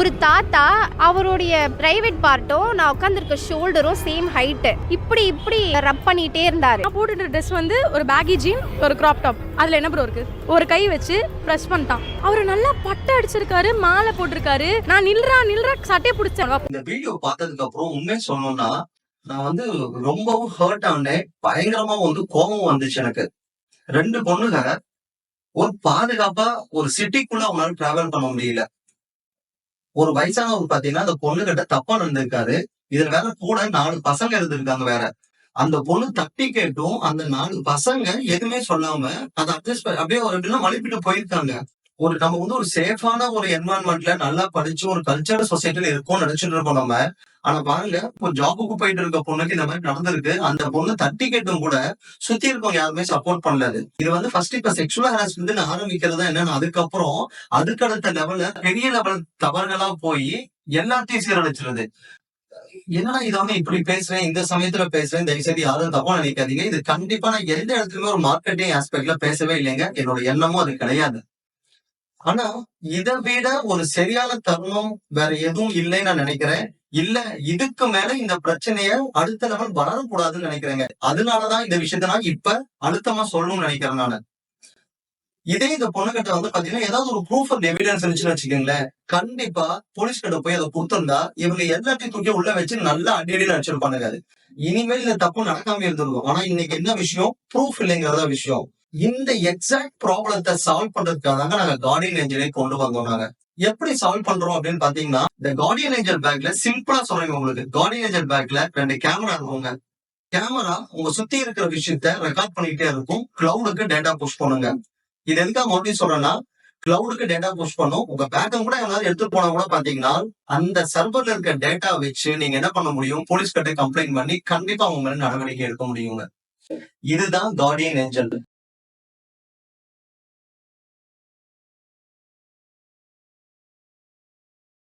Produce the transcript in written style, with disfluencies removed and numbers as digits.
ஒரு தாத்தா அவருடைய பிரைவேட் பார்ட்டும் நான் உட்காந்துருக்க ஷோல்டரும் சேம் ஹைட்டு இப்படி இப்படி ரப் பண்ணிட்டே இருந்தாரு. நான் போட்டுட்டு ட்ரெஸ் வந்து ஒரு பேகி ஜீன் ஒரு கிராப் டாப். அதுல என்ன ப்ரோ இருக்கு? ஒரு கை வச்சு ப்ரெஸ் பண்ணிட்டான். அவரு நல்லா பட்டை அடிச்சிருக்காரு, மாலை போட்டிருக்காரு. நான் நில்றா சட்டையை பிடிச்சேன். இந்த வீடியோ பார்த்ததுக்கு அப்புறம் உண்மையை சொல்லணும்னா நான் வந்து ரொம்பவும் ஹர்ட் ஆனேன். பயங்கரமா கோபம் வந்துச்சு எனக்கு. 2 பொண்ணுங்க ஒரு பாதுகாப்பா ஒரு சிட்டிக்குள்ள அவங்களால டிராவல் பண்ண முடியல. ஒரு வயசானவர் பாத்தீங்கன்னா அந்த பொண்ணு கிட்ட தப்பா நடந்திருக்காரு. இதுல வேற கூட 4 பசங்க இருந்திருக்காங்க வேற. அந்த பொண்ணு தட்டி கேட்டும் அந்த 4 பசங்க எதுவுமே சொல்லாம அதை அட்ஜஸ்ட் அப்படியே ஒரு எப்படின்னா மழுப்பிட்டு போயிருக்காங்க. நம்ம ஒரு சேஃபான ஒரு என்வரான்மெண்ட்ல நல்லா படிச்சு ஒரு கல்ச்சர் சொசைட்டில இருக்கோம்னு நினைச்சிட்டு இருக்கோம் நம்ம. ஆனா பாருங்க, ஒரு ஜாபுக்கு போயிட்டு இருக்க பொண்ணுக்கு இந்த மாதிரி நடந்திருக்கு. அந்த பொண்ணு தட்டி கேட்டும் கூட சுத்தி இருக்கவங்க யாருமே சப்போர்ட் பண்ணல. இது ஃபர்ஸ்ட் இப்ப செக்ஷுவல் ஹராஸ்மெண்ட் ஆரம்பிக்கிறதா என்னன்னு அதுக்கப்புறம் அதுக்கடுத்த லெவல்ல பெரிய லெவல் தவறுகளா போய் எல்லாத்தையும் சீரழிச்சிருது. என்னன்னா இதை இப்படி பேசுறேன், இந்த சமயத்துல பேசுறேன், தயவுசெய்து யாரும் தப்பா நினைக்காதீங்க. இது கண்டிப்பா நான் எந்த இடத்துலயுமே ஒரு மார்க்கெட்டிங் ஆஸ்பெக்ட்ல பேசவே இல்லைங்க. என்னோட எண்ணமும் அது கிடையாது. ஆனா இதை விட ஒரு சரியான தருணம் வேற எதுவும் இல்லைன்னு நான் நினைக்கிறேன். இல்ல இதுக்கு மேல இந்த பிரச்சனைய அடுத்த லெவல் வளரக்கூடாதுன்னு நினைக்கிறேங்க. அதனாலதான் இந்த விஷயத்த நான் இப்ப அழுத்தமா சொல்லணும்னு நினைக்கிறேன் நானு. இதே இந்த பொண்ணுகிட்ட பாத்தீங்கன்னா ஏதாவது ஒரு ப்ரூஃப் அண்ட் எவிடன்ஸ் இருந்துச்சுன்னு வச்சுக்கோங்களேன், கண்டிப்பா போலீஸ் கிட்ட போய் அதை கொடுத்திருந்தா இவங்க எல்லாத்தையும் தூக்கி உள்ள வச்சு நல்லா அடி அடிச்சிருப்பானுங்க. இனிமேல் இந்த தப்பு நடக்காம இருந்திருக்கும். ஆனா இன்னைக்கு என்ன விஷயம், ப்ரூஃப் இல்லைங்கிறதா விஷயம். இந்த எக்ஸாக்ட் ப்ராப்ளத்தை சால்வ் பண்றதுக்காக நாங்க கார்டியன் ஏஞ்சலை கொண்டு வந்தோம். நாங்க எப்படி சால்வ் பண்றோம் அப்படின்னு பாத்தீங்கன்னா, இந்த கார்டியன் ஏஞ்சல் பேக்ல சிம்பிளா சொல்றேங்க உங்களுக்கு. கார்டியன் ஏஞ்சல் பேக்ல 2 கேமரா இருக்குங்க. கேமரா உங்க சுத்தி இருக்கிற விஷயத்த ரெக்கார்ட் பண்ணிட்டே இருக்கும். கிளவுடுக்கு டேட்டா புஷ் பண்ணுங்க. இது எதுக்காக மறுபடியும் சொல்றேன்னா, கிளவுடுக்கு டேட்டா புஷ் பண்ணும். உங்க பேக்கம் கூட யாராவது எடுத்துட்டு போனா கூட பாத்தீங்கன்னா அந்த சர்வர்ல இருக்க டேட்டா வச்சு நீங்க என்ன பண்ண முடியும், போலீஸ் கிட்ட கம்ப்ளைண்ட் பண்ணி கண்டிப்பா அவங்க மேல நடவடிக்கை எடுக்க முடியுங்க. இதுதான் கார்டியன் ஏஞ்சல்.